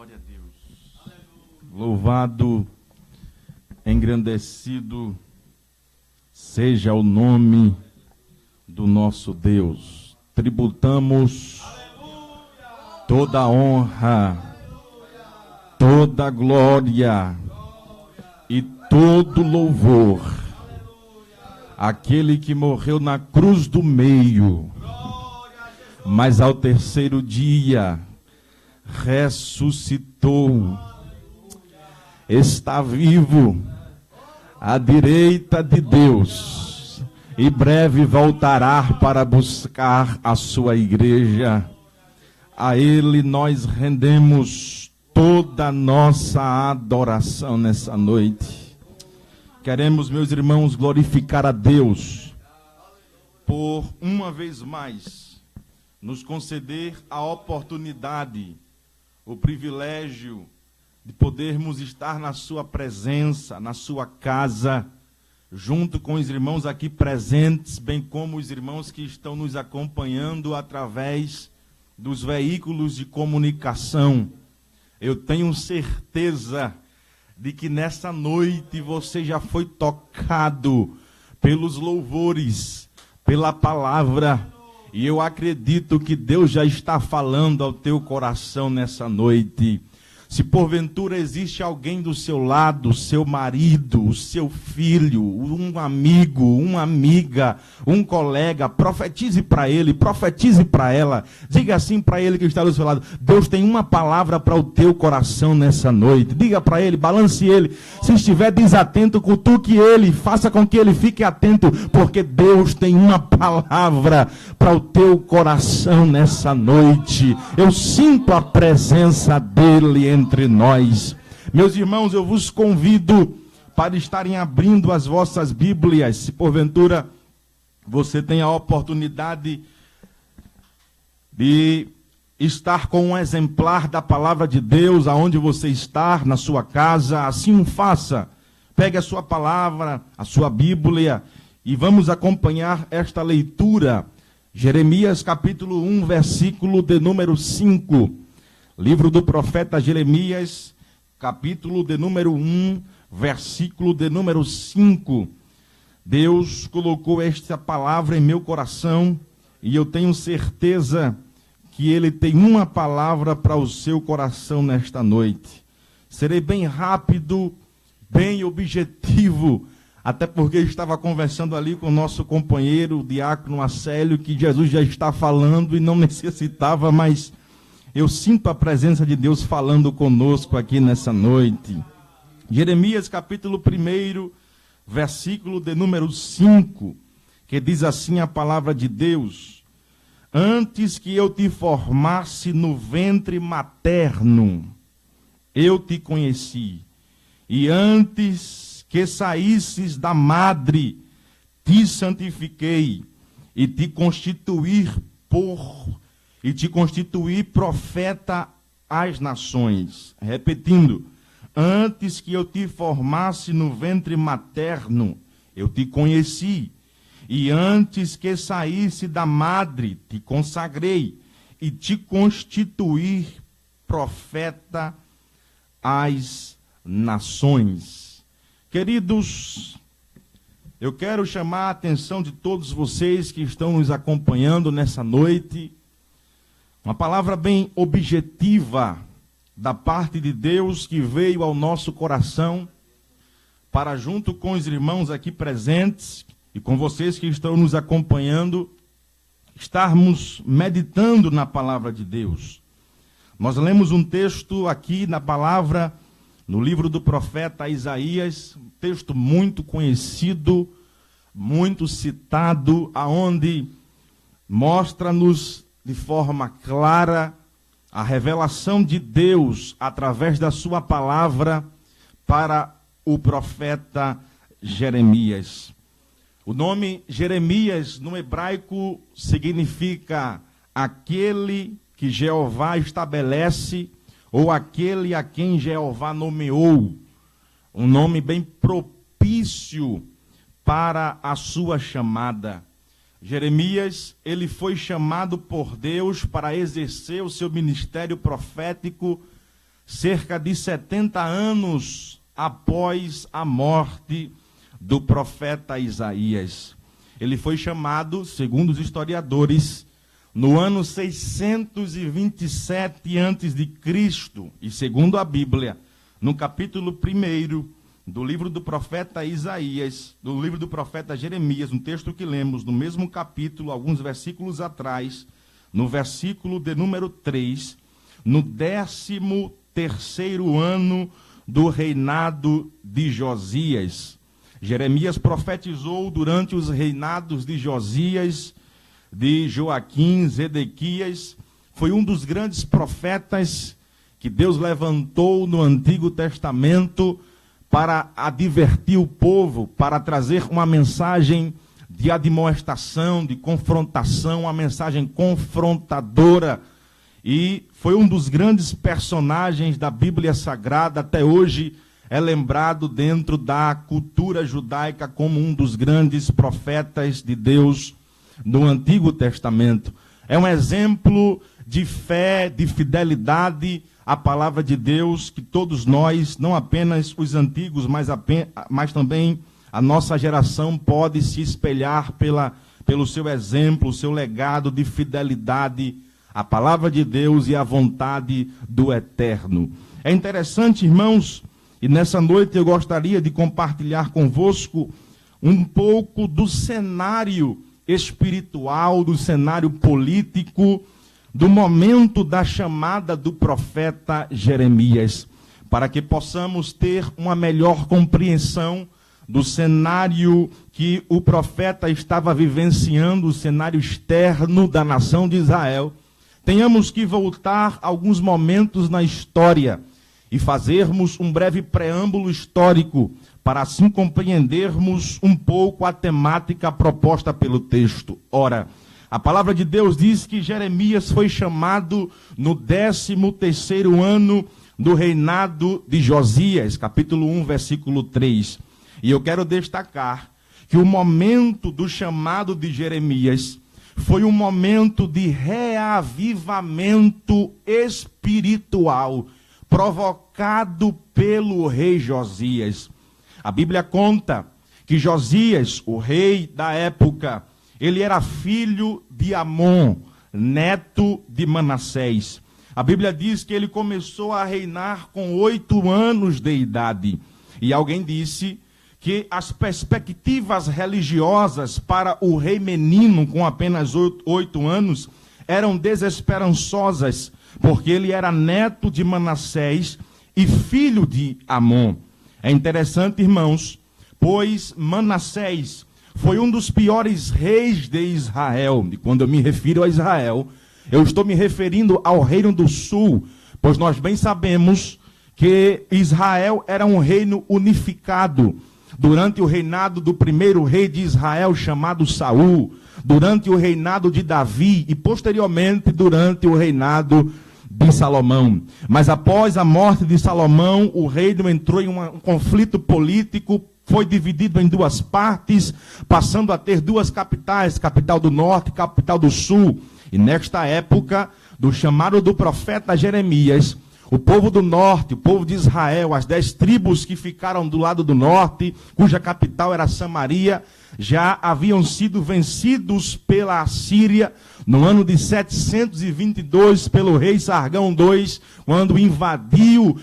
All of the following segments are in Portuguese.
Glória a Deus. Louvado, engrandecido seja o nome do nosso Deus. Tributamos toda a honra, toda a glória e todo louvor àquele que morreu na cruz do meio, mas ao terceiro dia ressuscitou, está vivo à direita de Deus e breve voltará para buscar a sua igreja. A Ele nós rendemos toda a nossa adoração nessa noite. Queremos, meus irmãos, glorificar a Deus por uma vez mais nos conceder a oportunidade, o privilégio de podermos estar na sua presença, na sua casa, junto com os irmãos aqui presentes, bem como os irmãos que estão nos acompanhando através dos veículos de comunicação. Eu tenho certeza de que nessa noite você já foi tocado pelos louvores, pela palavra, e eu acredito que Deus já está falando ao teu coração nessa noite. Se porventura existe alguém do seu lado, seu marido, o seu filho, um amigo, uma amiga, um colega, profetize para ele, profetize para ela. Diga assim para ele que está do seu lado: Deus tem uma palavra para o teu coração nessa noite. Diga para ele, balance ele. Se estiver desatento, cutuque ele, faça com que ele fique atento, porque Deus tem uma palavra para o teu coração nessa noite. Eu sinto a presença dele entre nós. Meus irmãos, eu vos convido para estarem abrindo as vossas Bíblias. Se porventura você tem a oportunidade de estar com um exemplar da palavra de Deus aonde você está, na sua casa, assim o faça. Pegue a sua palavra, a sua Bíblia, e vamos acompanhar esta leitura. Jeremias capítulo 1, versículo de número 5. Livro do profeta Jeremias, capítulo de número 1, versículo de número 5. Deus colocou esta palavra em meu coração e eu tenho certeza que Ele tem uma palavra para o seu coração nesta noite. Serei bem rápido, bem objetivo, até porque estava conversando ali com o nosso companheiro, o diácono Acélio, que Jesus já está falando e não necessitava, mas eu sinto a presença de Deus falando conosco aqui nessa noite. Jeremias capítulo 1, versículo de número 5, que diz assim a palavra de Deus: Antes que eu te formasse no ventre materno, eu te conheci, e antes que saísses da madre, te santifiquei, e te constituí profeta às nações. Repetindo: antes que eu te formasse no ventre materno, eu te conheci, e antes que saísse da madre, te consagrei, e te constituí profeta às nações. Queridos, eu quero chamar a atenção de todos vocês que estão nos acompanhando nessa noite. Uma palavra bem objetiva da parte de Deus que veio ao nosso coração para, junto com os irmãos aqui presentes e com vocês que estão nos acompanhando, estarmos meditando na palavra de Deus. Nós lemos um texto aqui na palavra, no livro do profeta Isaías, um texto muito conhecido, muito citado, aonde mostra-nos de forma clara a revelação de Deus através da sua palavra para o profeta Jeremias. O nome Jeremias no hebraico significa aquele que Jeová estabelece ou aquele a quem Jeová nomeou. Um nome bem propício para a sua chamada. Jeremias, ele foi chamado por Deus para exercer o seu ministério profético cerca de 70 anos após a morte do profeta Isaías. Ele foi chamado, segundo os historiadores, no ano 627 a.C., e segundo a Bíblia, no capítulo 1 do livro do profeta Isaías, do livro do profeta Jeremias, um texto que lemos no mesmo capítulo, alguns versículos atrás, no versículo de número 3, no 13º ano do reinado de Josias. Jeremias profetizou durante os reinados de Josias, de Joaquim, Zedequias. Foi um dos grandes profetas que Deus levantou no Antigo Testamento para advertir o povo, para trazer uma mensagem de admoestação, de confrontação, uma mensagem confrontadora. E foi um dos grandes personagens da Bíblia Sagrada, até hoje é lembrado dentro da cultura judaica como um dos grandes profetas de Deus no Antigo Testamento. É um exemplo de fé, de fidelidade à palavra de Deus, que todos nós, não apenas os antigos, mas também a nossa geração pode se espelhar pelo seu exemplo, o seu legado de fidelidade à palavra de Deus e à vontade do Eterno. É interessante, irmãos, e nessa noite eu gostaria de compartilhar convosco um pouco do cenário espiritual, do cenário político, do momento da chamada do profeta Jeremias, para que possamos ter uma melhor compreensão do cenário que o profeta estava vivenciando, o cenário externo da nação de Israel. Tenhamos que voltar alguns momentos na história e fazermos um breve preâmbulo histórico, para assim compreendermos um pouco a temática proposta pelo texto. Ora, a palavra de Deus diz que Jeremias foi chamado no 13º ano do reinado de Josias, capítulo 1, versículo 3. E eu quero destacar que o momento do chamado de Jeremias foi um momento de reavivamento espiritual, provocado pelo rei Josias. A Bíblia conta que Josias, o rei da época, ele era filho de Amon, neto de Manassés. A Bíblia diz que ele começou a reinar com 8 anos de idade. E alguém disse que as perspectivas religiosas para o rei menino com apenas 8 anos eram desesperançosas, porque ele era neto de Manassés e filho de Amon. É interessante, irmãos, pois Manassés foi um dos piores reis de Israel. E quando eu me refiro a Israel, eu estou me referindo ao reino do sul, pois nós bem sabemos que Israel era um reino unificado. Durante o reinado do primeiro rei de Israel, chamado Saul, durante o reinado de Davi e posteriormente durante o reinado de Salomão. Mas após a morte de Salomão, o reino entrou em um conflito político, foi dividido em 2 partes, passando a ter 2 capitais, capital do norte e capital do sul. E nesta época do chamado do profeta Jeremias, o povo do norte, o povo de Israel, as 10 tribos que ficaram do lado do norte, cuja capital era Samaria, já haviam sido vencidos pela Assíria no ano de 722 pelo rei Sargão II, quando invadiu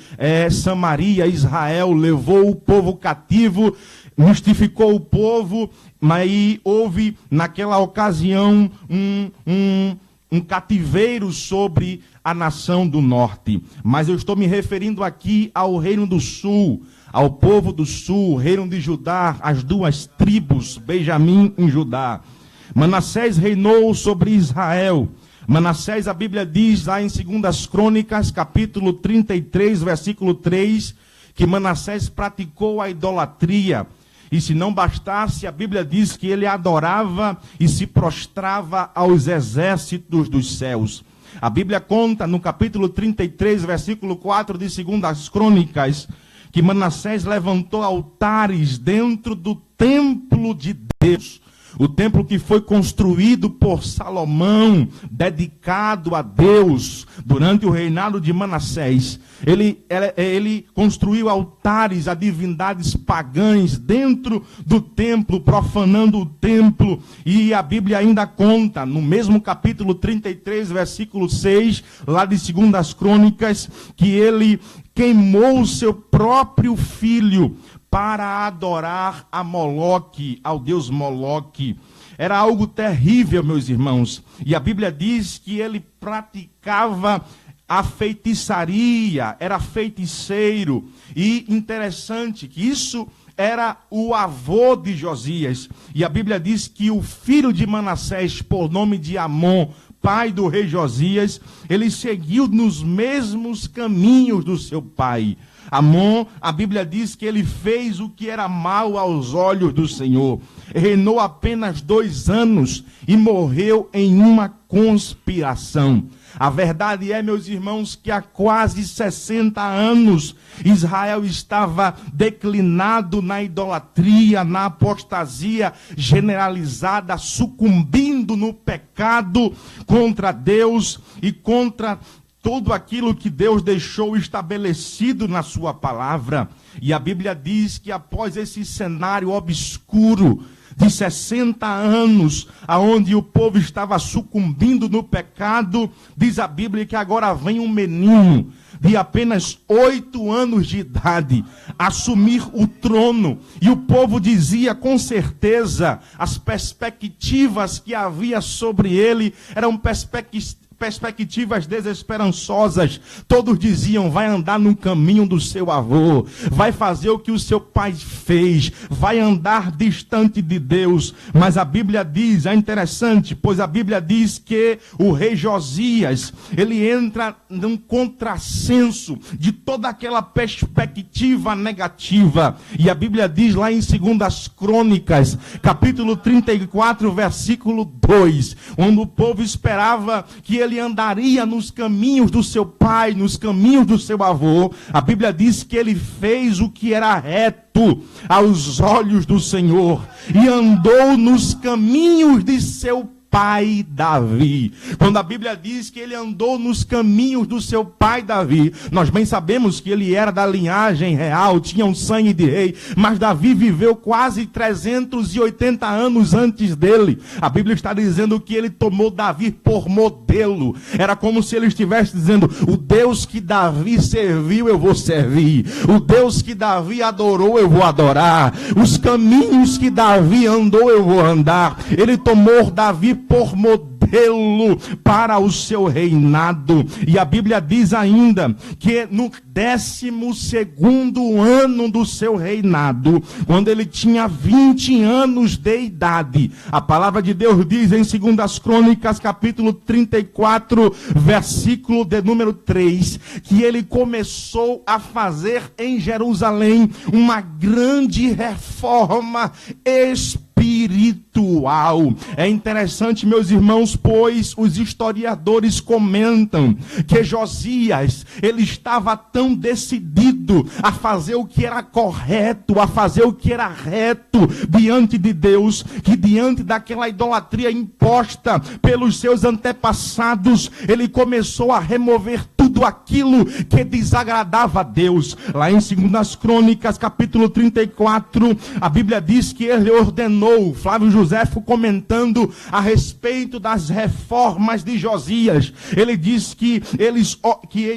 Samaria. Israel levou o povo cativo, mistificou o povo, mas aí houve naquela ocasião um cativeiro sobre a nação do norte. Mas eu estou me referindo aqui ao reino do sul, ao povo do sul, o reino de Judá, as 2 tribos, Benjamim e Judá. Manassés reinou sobre Israel. Manassés, a Bíblia diz lá em 2 Crônicas, capítulo 33, versículo 3, que Manassés praticou a idolatria. E se não bastasse, a Bíblia diz que ele adorava e se prostrava aos exércitos dos céus. A Bíblia conta no capítulo 33, versículo 4 de 2 Crônicas, que Manassés levantou altares dentro do templo de Deus, O templo que foi construído por Salomão, dedicado a Deus, durante o reinado de Manassés. Ele construiu altares a divindades pagãs dentro do templo, profanando o templo. E a Bíblia ainda conta, no mesmo capítulo 33, versículo 6, lá de 2 Crônicas, que ele queimou o seu próprio filho para adorar a Moloque, ao deus Moloque. Era algo terrível, meus irmãos. E a Bíblia diz que ele praticava a feitiçaria, era feiticeiro. E interessante que isso era o avô de Josias. E a Bíblia diz que o filho de Manassés, por nome de Amon, pai do rei Josias, ele seguiu nos mesmos caminhos do seu pai. Amon, a Bíblia diz que ele fez o que era mal aos olhos do Senhor. Reinou apenas 2 anos e morreu em uma conspiração. A verdade é, meus irmãos, que há quase 60 anos Israel estava declinado na idolatria, na apostasia generalizada, sucumbindo no pecado contra Deus e contra tudo aquilo que Deus deixou estabelecido na sua palavra. E a Bíblia diz que após esse cenário obscuro de 60 anos, aonde o povo estava sucumbindo no pecado, diz a Bíblia que agora vem um menino de apenas 8 anos de idade assumir o trono. E o povo dizia com certeza, as perspectivas que havia sobre ele eram perspectivas desesperançosas. Todos diziam: vai andar no caminho do seu avô, vai fazer o que o seu pai fez, vai andar distante de Deus. Mas a Bíblia diz, é interessante, pois a Bíblia diz que o rei Josias, ele entra num contrassenso de toda aquela perspectiva negativa. E a Bíblia diz lá em 2 Crônicas, capítulo 34, versículo 2, onde o povo esperava que ele andaria nos caminhos do seu pai, nos caminhos do seu avô. A Bíblia diz que ele fez o que era reto aos olhos do Senhor e andou nos caminhos de seu pai Davi. Quando a Bíblia diz que ele andou nos caminhos do seu pai Davi, nós bem sabemos que ele era da linhagem real, tinha um sangue de rei, mas Davi viveu quase 380 anos antes dele. A Bíblia está dizendo que ele tomou Davi por modelo. Era como se ele estivesse dizendo: o Deus que Davi serviu, eu vou servir. O Deus que Davi adorou, eu vou adorar. Os caminhos que Davi andou, eu vou andar. Ele tomou Davi por modelo para o seu reinado. E a Bíblia diz ainda que no 12º ano do seu reinado, quando ele tinha 20 anos de idade, a palavra de Deus diz em 2 Crônicas, capítulo 34, versículo de número 3, que ele começou a fazer em Jerusalém uma grande reforma espiritual. É interessante, meus irmãos, pois os historiadores comentam que Josias, ele estava tão decidido a fazer o que era correto, a fazer o que era reto diante de Deus, que diante daquela idolatria imposta pelos seus antepassados, ele começou a remover tudo aquilo que desagradava a Deus. Lá em 2 Crônicas, capítulo 34, a Bíblia diz que ele ordenou, Flávio Joséfo comentando a respeito das reformas de Josias, ele diz que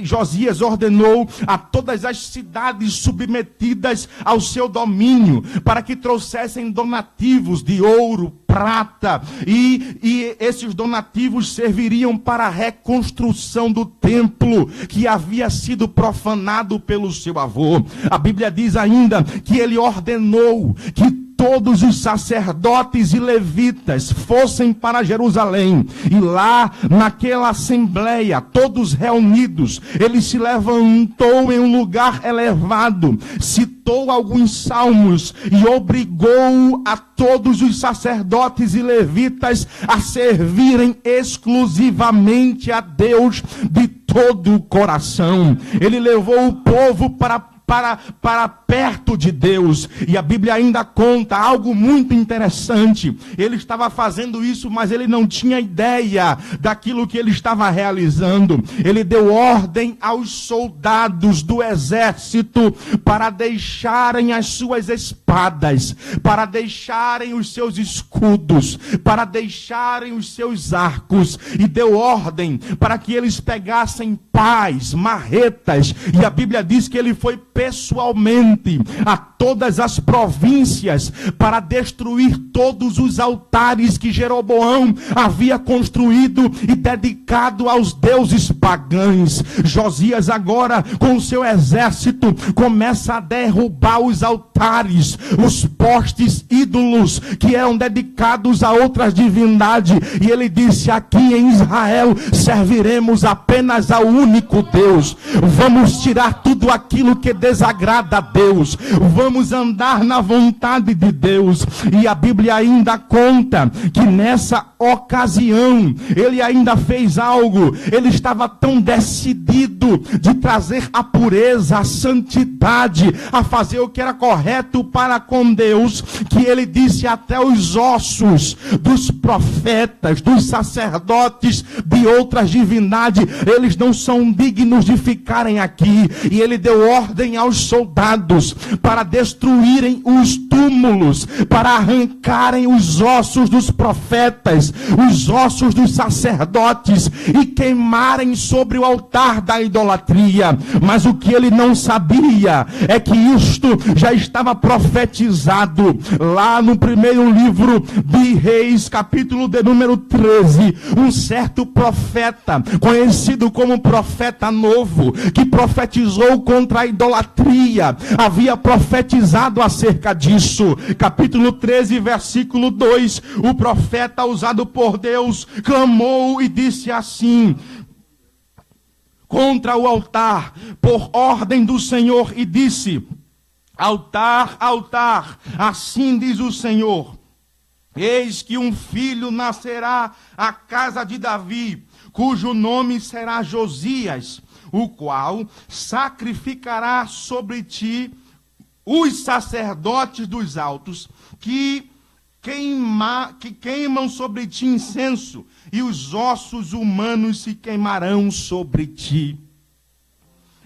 Josias ordenou a todas as cidades submetidas ao seu domínio, para que trouxessem donativos de ouro, prata, e esses donativos serviriam para a reconstrução do templo que havia sido profanado pelo seu avô. A Bíblia diz ainda que ele ordenou que todos os sacerdotes e levitas fossem para Jerusalém, e lá naquela assembleia, todos reunidos, ele se levantou em um lugar elevado, citou alguns salmos e obrigou a todos os sacerdotes e levitas a servirem exclusivamente a Deus de todo o coração. Ele levou o povo para para perto de Deus. E a Bíblia ainda conta algo muito interessante. Ele estava fazendo isso, mas ele não tinha ideia daquilo que ele estava realizando. Ele deu ordem aos soldados do exército para deixarem as suas espadas, para deixarem os seus escudos, para deixarem os seus arcos, e deu ordem para que eles pegassem pás, marretas, e a Bíblia diz que ele foi pessoalmente a todas as províncias para destruir todos os altares que Jeroboão havia construído e dedicado aos deuses pagãos. Josias agora, com o seu exército, começa a derrubar os altares, os postes ídolos que eram dedicados a outras divindades, e ele disse: aqui em Israel serviremos apenas ao único Deus. Vamos tirar tudo aquilo que desagrada a Deus, vamos andar na vontade de Deus. E a Bíblia ainda conta que nessa ocasião ele ainda fez algo. Ele estava tão decidido de trazer a pureza, a santidade, a fazer o que era correto para com Deus, que ele disse: até os ossos dos profetas, dos sacerdotes de outras divindades, eles não são dignos de ficarem aqui. E ele deu ordem aos soldados para destruírem os túmulos, para arrancarem os ossos dos profetas, os ossos dos sacerdotes, e queimarem sobre o altar da idolatria. Mas o que ele não sabia é que isto já estava profetizado lá no primeiro livro de Reis, capítulo de número 13. Um certo profeta, conhecido como profeta novo, que profetizou contra a idolatria, havia profetizado acerca disso. Capítulo 13, versículo 2, o profeta usado por Deus clamou e disse assim contra o altar, por ordem do Senhor, e disse: altar, altar, assim diz o Senhor, eis que um filho nascerá à casa de Davi, cujo nome será Josias, o qual sacrificará sobre ti os sacerdotes dos altos, que queimam sobre ti incenso, e os ossos humanos se queimarão sobre ti.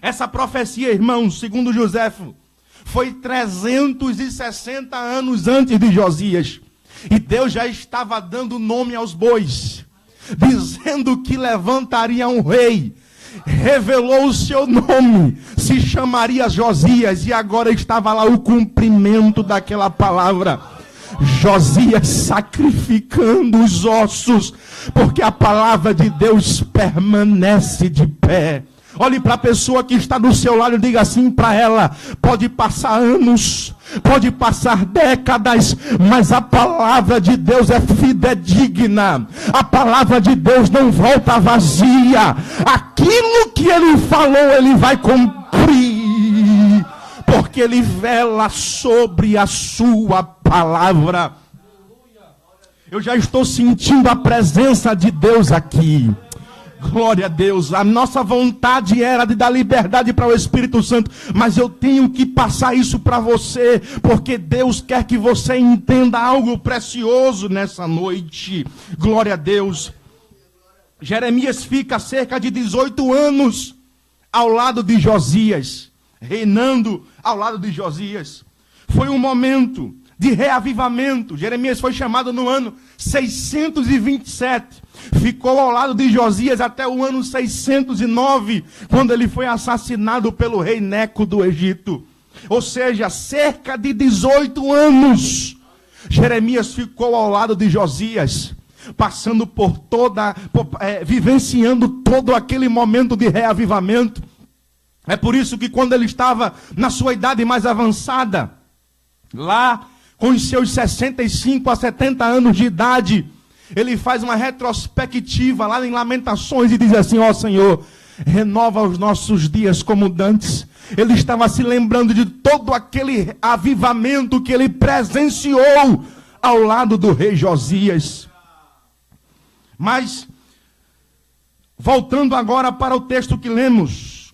Essa profecia, irmãos, segundo Joséfo, foi 360 anos antes de Josias. E Deus já estava dando nome aos bois, dizendo que levantaria um rei. Revelou o seu nome, se chamaria Josias, e agora estava lá o cumprimento daquela palavra. Josias sacrificando os ossos, porque a palavra de Deus permanece de pé. Olhe para a pessoa que está do seu lado e diga assim para ela: pode passar anos, pode passar décadas, mas a palavra de Deus é fidedigna. A palavra de Deus não volta vazia. Aquilo que ele falou, ele vai cumprir, porque ele vela sobre a sua palavra. Eu já estou sentindo a presença de Deus aqui. Glória a Deus. A nossa vontade era de dar liberdade para o Espírito Santo, mas eu tenho que passar isso para você, porque Deus quer que você entenda algo precioso nessa noite. Glória a Deus. Jeremias fica cerca de 18 anos ao lado de Josias, reinando ao lado de Josias. Foi um momento de reavivamento. Jeremias foi chamado no ano 627. Ficou ao lado de Josias até o ano 609, quando ele foi assassinado pelo rei Neco do Egito. Ou seja, cerca de 18 anos, Jeremias ficou ao lado de Josias, passando vivenciando todo aquele momento de reavivamento. É por isso que quando ele estava na sua idade mais avançada, lá com os seus 65 a 70 anos de idade, ele faz uma retrospectiva lá em Lamentações e diz assim: ó Senhor, renova os nossos dias como dantes. Ele estava se lembrando de todo aquele avivamento que ele presenciou ao lado do rei Josias. Mas, voltando agora para o texto que lemos,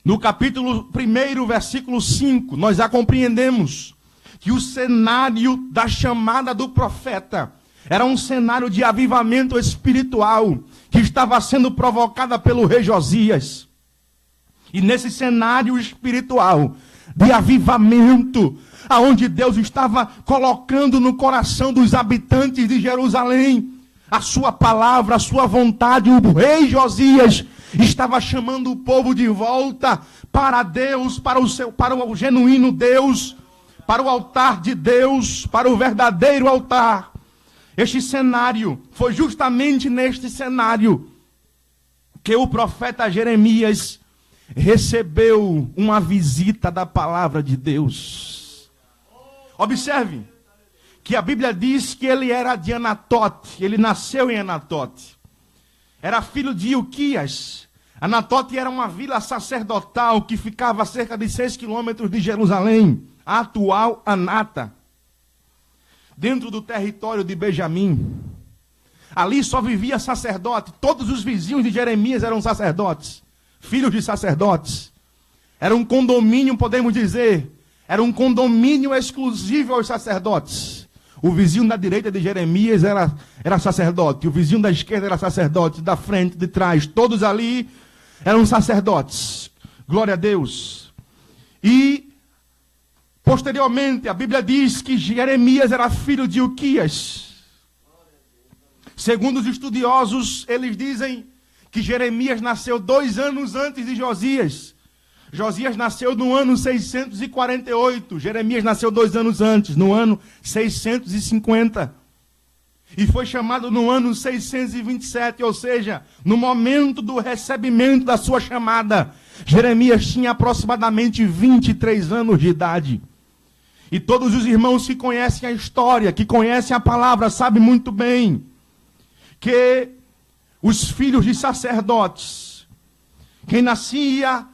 no capítulo 1, versículo 5, nós já compreendemos que o cenário da chamada do profeta era um cenário de avivamento espiritual que estava sendo provocada pelo rei Josias. E nesse cenário espiritual de avivamento, aonde Deus estava colocando no coração dos habitantes de Jerusalém a sua palavra, a sua vontade, o rei Josias estava chamando o povo de volta para Deus, para o genuíno Deus, para o altar de Deus, para o verdadeiro altar. Este cenário, foi justamente neste cenário que o profeta Jeremias recebeu uma visita da palavra de Deus. Observe que a Bíblia diz que ele era de Anatote, ele nasceu em Anatote. Era filho de Ilquias. Anatote era uma vila sacerdotal que ficava a cerca de 6 quilômetros de Jerusalém, a atual Anata, dentro do território de Benjamim. Ali só vivia sacerdote. Todos os vizinhos de Jeremias eram sacerdotes, filhos de sacerdotes. Era um condomínio, podemos dizer, era um condomínio exclusivo aos sacerdotes. O vizinho da direita de Jeremias era sacerdote, o vizinho da esquerda era sacerdote, da frente, de trás, todos ali eram sacerdotes. Glória a Deus. E posteriormente, a Bíblia diz que Jeremias era filho de Ilquias. Segundo os estudiosos, eles dizem que Jeremias nasceu 2 anos antes de Josias. Josias nasceu no ano 648. Jeremias nasceu 2 anos antes, no ano 650. E foi chamado no ano 627, ou seja, no momento do recebimento da sua chamada, Jeremias tinha aproximadamente 23 anos de idade. E todos os irmãos que conhecem a história, que conhecem a palavra, sabem muito bem que os filhos de sacerdotes, quem nascia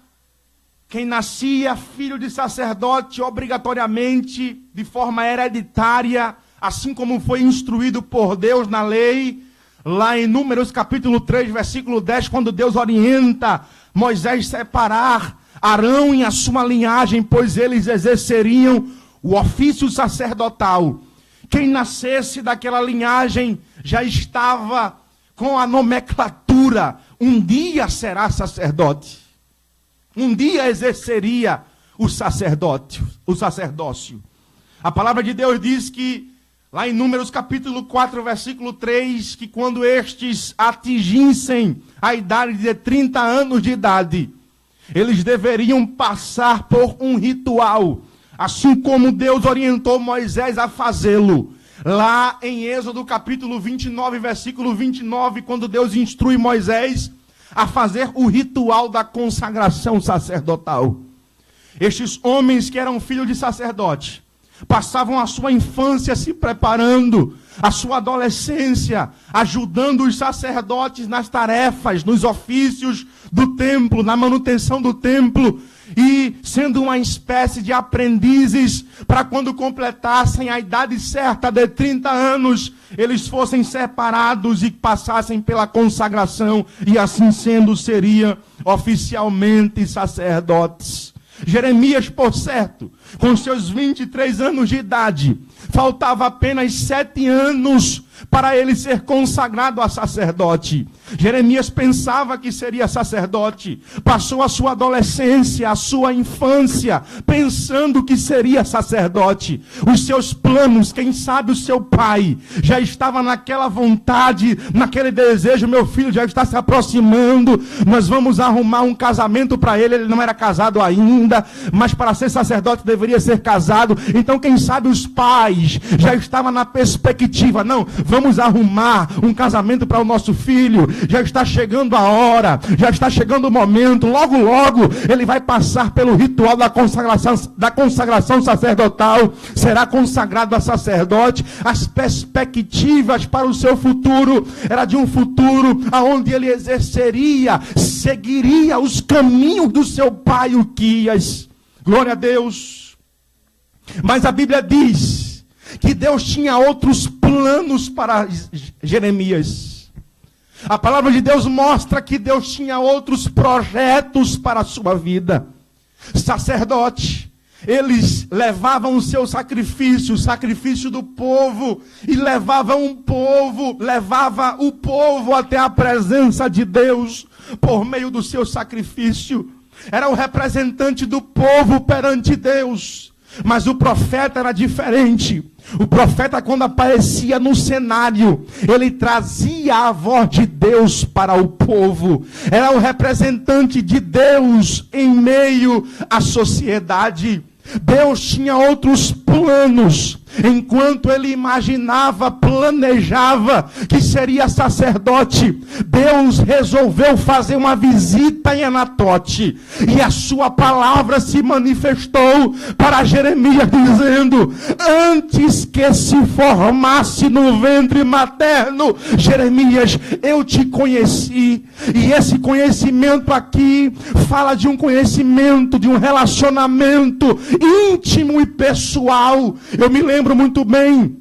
filho de sacerdote obrigatoriamente, de forma hereditária, assim como foi instruído por Deus na lei, lá em Números capítulo 3, versículo 10, quando Deus orienta Moisés separar Arão e a sua linhagem, pois eles exerceriam o ofício sacerdotal. Quem nascesse daquela linhagem já estava com a nomenclatura: um dia será sacerdote. Um dia exerceria o sacerdócio. A palavra de Deus diz que, lá em Números capítulo 4, versículo 3, que quando estes atingissem a idade de 30 anos de idade, eles deveriam passar por um ritual, assim como Deus orientou Moisés a fazê-lo. Lá em Êxodo capítulo 29, versículo 29, quando Deus instrui Moisés a fazer o ritual da consagração sacerdotal. Estes homens que eram filhos de sacerdote passavam a sua infância se preparando, a sua adolescência, ajudando os sacerdotes nas tarefas, nos ofícios do templo, na manutenção do templo, e sendo uma espécie de aprendizes, para quando completassem a idade certa de 30 anos, eles fossem separados e passassem pela consagração, e assim sendo, seriam oficialmente sacerdotes. Jeremias, por certo, com seus 23 anos de idade, faltava apenas 7 anos para ele ser consagrado a sacerdote. Jeremias pensava que seria sacerdote, passou a sua adolescência, a sua infância, pensando que seria sacerdote. Os seus planos, quem sabe o seu pai, já estava naquela vontade, naquele desejo: meu filho já está se aproximando, nós vamos arrumar um casamento para ele. Ele não era casado ainda, mas para ser sacerdote deveria ser casado. Então quem sabe os pais já estavam na perspectiva: não, vamos arrumar um casamento para o nosso filho, já está chegando a hora, já está chegando o momento, logo logo ele vai passar pelo ritual da consagração sacerdotal, será consagrado a sacerdote. As perspectivas para o seu futuro era de um futuro onde ele exerceria, seguiria os caminhos do seu pai Ilquias. Glória a Deus. Mas a Bíblia diz que Deus tinha outros planos para Jeremias. A palavra de Deus mostra que Deus tinha outros projetos para a sua vida. Sacerdote, eles levavam o seu sacrifício, o sacrifício do povo, e levava o povo até a presença de Deus por meio do seu sacrifício. Era o representante do povo perante Deus. Mas o profeta era diferente. O profeta, quando aparecia no cenário, ele trazia a voz de Deus para o povo. Era o representante de Deus em meio à sociedade. Deus tinha outros planos. Enquanto ele imaginava, planejava que seria sacerdote, Deus resolveu fazer uma visita em Anatote. E a sua palavra se manifestou para Jeremias dizendo: antes que se formasse no ventre materno, Jeremias, eu te conheci. E esse conhecimento aqui fala de um conhecimento, de um relacionamento íntimo e pessoal. Eu me lembro muito bem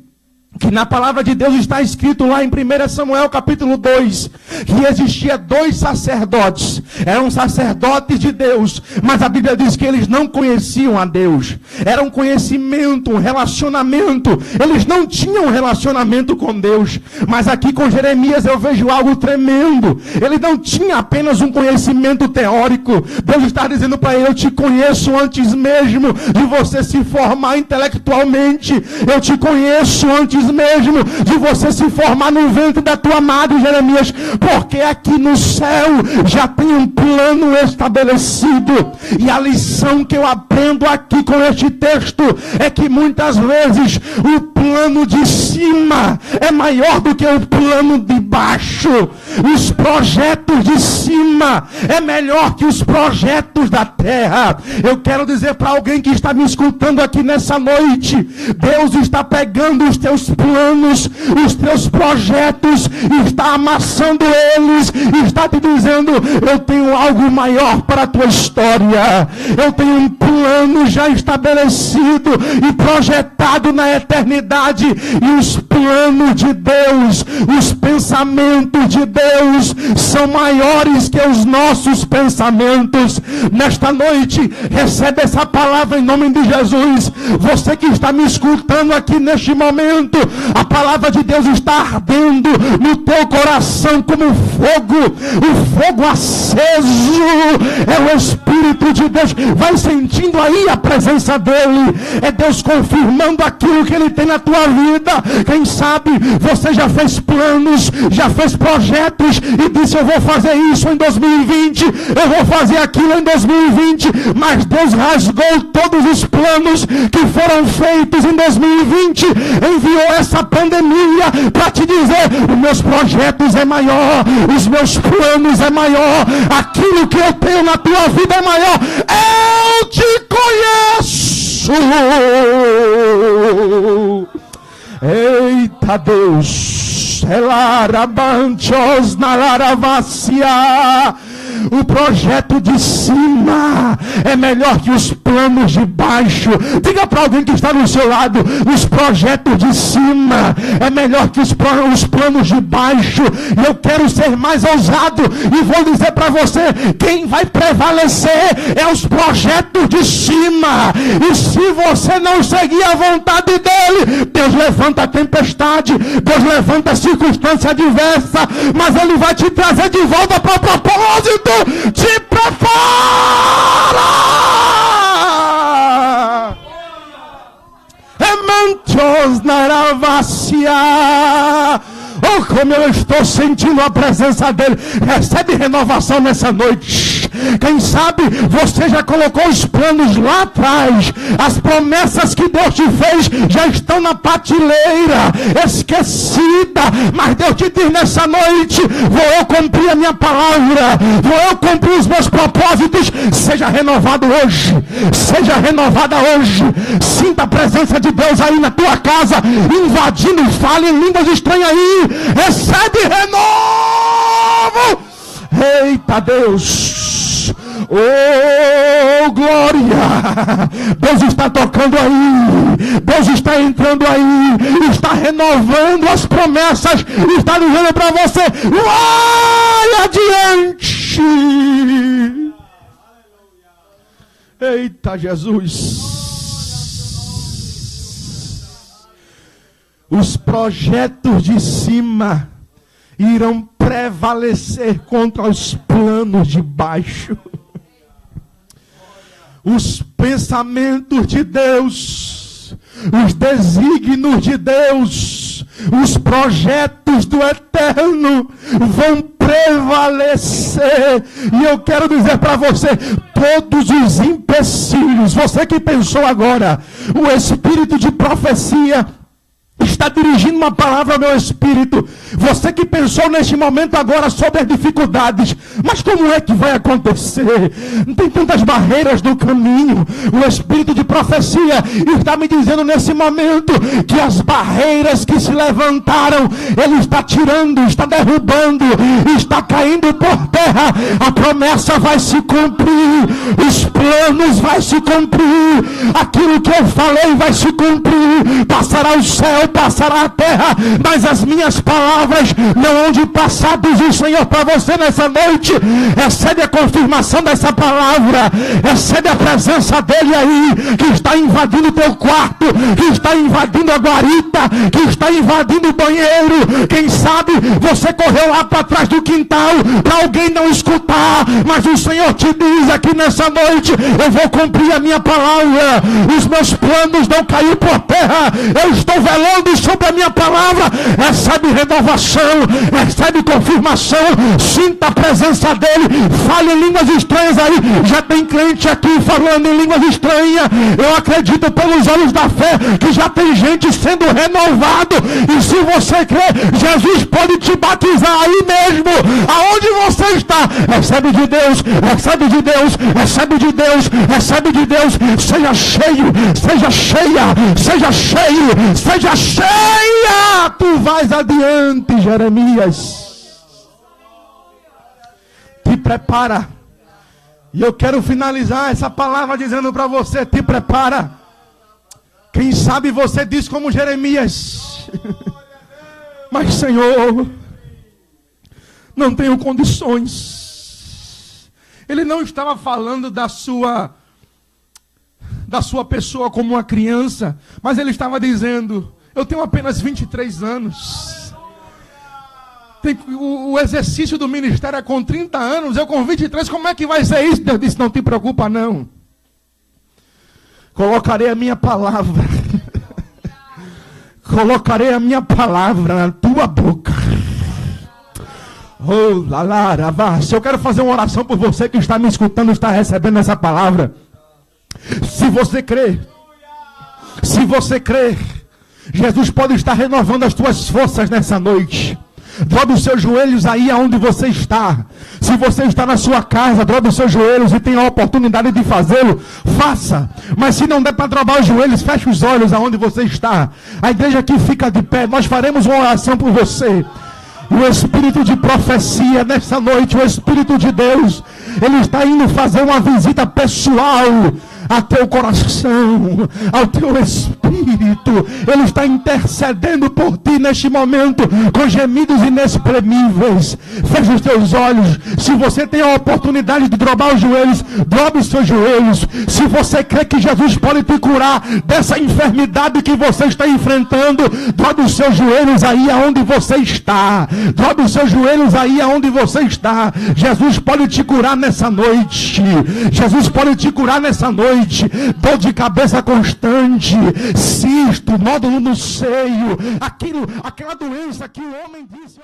que na palavra de Deus está escrito lá em 1 Samuel capítulo 2, que existia 2 sacerdotes, eram sacerdotes de Deus, mas a Bíblia diz que eles não conheciam a Deus. Era um conhecimento, um relacionamento, eles não tinham um relacionamento com Deus. Mas aqui com Jeremias eu vejo algo tremendo. Ele não tinha apenas um conhecimento teórico. Deus está dizendo para ele: eu te conheço antes mesmo de você se formar intelectualmente, eu te conheço antes mesmo de você se formar no ventre da tua madre, Jeremias, porque aqui no céu já tem um plano estabelecido. E a lição que eu aprendo aqui com este texto é que muitas vezes o plano de cima é maior do que o plano de baixo. Os projetos de cima é melhor que os projetos da terra. Eu quero dizer para alguém que está me escutando aqui nessa noite: Deus está pegando os teus planos, os teus projetos, está amassando eles, está te dizendo: eu tenho algo maior para a tua história, eu tenho um plano já estabelecido e projetado na eternidade. E os planos de Deus, os pensamentos de Deus são maiores que os nossos pensamentos. Nesta noite, recebe essa palavra em nome de Jesus. Você que está me escutando aqui neste momento, a palavra de Deus está ardendo no teu coração como fogo, o fogo aceso. É o Espírito de Deus. Vai sentindo aí a presença dele. É Deus confirmando aquilo que ele tem na tua vida. Quem sabe você já fez planos, já fez projetos e disse: eu vou fazer isso em 2020, eu vou fazer aquilo em 2020, mas Deus rasgou todos os planos que foram feitos em 2020, enviou essa pandemia para te dizer: os meus projetos é maior, os meus planos é maior, aquilo que eu tenho na tua vida é maior. Eu te conheço. Eita Deus, elarabanchos nalaravacia. O projeto de cima é melhor que os planos de baixo. Diga para alguém que está do seu lado: os projetos de cima é melhor que os planos de baixo. E eu quero ser mais ousado e vou dizer para você: quem vai prevalecer é os projetos de cima. E se você não seguir a vontade dele, Deus levanta a tempestade, Deus levanta a circunstância adversa, mas ele vai te trazer de volta para o propósito. Te prepara! Emantos naravacia. Oh, como eu estou sentindo a presença dele. Recebe renovação nessa noite. Quem sabe você já colocou os planos lá atrás. As promessas que Deus te fez já estão na prateleira, esquecida. Mas Deus te diz nessa noite: vou eu cumprir a minha palavra, vou eu cumprir os meus propósitos. Seja renovado hoje, seja renovada hoje. Sinta a presença de Deus aí na tua casa, invadindo. Fale em línguas estranhas aí. Recebe renovo. Eita Deus, oh glória, Deus está tocando aí. Deus está entrando aí, está renovando as promessas, está dizendo para você: vai adiante. Eita Jesus! Os projetos de cima irão prevalecer contra os planos de baixo. Os pensamentos de Deus, os desígnios de Deus, os projetos do Eterno vão prevalecer. E eu quero dizer para você, todos os empecilhos, você que pensou agora, o espírito de profecia está dirigindo uma palavra ao meu espírito. Você que pensou neste momento agora sobre as dificuldades, mas como é que vai acontecer? Tem tantas barreiras no caminho. O espírito de profecia está me dizendo nesse momento que as barreiras que se levantaram, ele está tirando, está derrubando, está caindo por terra. A promessa vai se cumprir, os planos vai se cumprir, aquilo que eu falei vai se cumprir. Passará o céu, passará a terra, mas as minhas palavras não hão de passar, diz o Senhor para você nessa noite. Recebe a confirmação dessa palavra, recebe a presença dele aí, que está invadindo o teu quarto, que está invadindo a guarita, que está invadindo o banheiro. Quem sabe você correu lá para trás do quintal para alguém não escutar, mas o Senhor te diz aqui nessa noite: eu vou cumprir a minha palavra, os meus planos não cair por terra, eu estou velando sobre a minha palavra. Recebe renovação, recebe confirmação, sinta a presença dele, fale em línguas estranhas aí. Já tem crente aqui falando em línguas estranhas. Eu acredito pelos olhos da fé que já tem gente sendo renovado, e se você crer, Jesus pode te batizar aí mesmo, aonde você está. Recebe de Deus, recebe de Deus, recebe de Deus, recebe de Deus. Seja cheio, seja cheia, seja cheio, seja cheia. Tu vais adiante, Jeremias. Te prepara. E eu quero finalizar essa palavra dizendo para você: te prepara. Quem sabe você diz como Jeremias: mas Senhor, não tenho condições. Ele não estava falando da sua pessoa como uma criança, mas ele estava dizendo: eu tenho apenas 23 anos. O exercício do ministério é com 30 anos. Eu com 23, como é que vai ser isso? Deus disse: não te preocupa não. Colocarei a minha palavra. Colocarei a minha palavra na tua boca. Oh, lalara, se eu quero fazer uma oração por você que está me escutando, está recebendo essa palavra. Se você crer, Jesus pode estar renovando as tuas forças nessa noite. Dobre os seus joelhos aí aonde você está. Se você está na sua casa, dobre os seus joelhos e tem a oportunidade de fazê-lo, faça. Mas se não der para dobrar os joelhos, feche os olhos aonde você está. A igreja aqui fica de pé. Nós faremos uma oração por você. E o espírito de profecia nessa noite, o Espírito de Deus, ele está indo fazer uma visita pessoal a teu coração, ao teu espírito. Ele está intercedendo por ti neste momento com gemidos inexprimíveis. Feche os teus olhos. Se você tem a oportunidade de dobrar os joelhos, dobre os seus joelhos. Se você crê que Jesus pode te curar dessa enfermidade que você está enfrentando, dobre os seus joelhos aí aonde você está. Dobre os seus joelhos aí aonde você está. Jesus pode te curar nessa noite. Jesus pode te curar nessa noite. Dor de cabeça constante, cisto, nódulo no seio, aquela doença que o homem disse.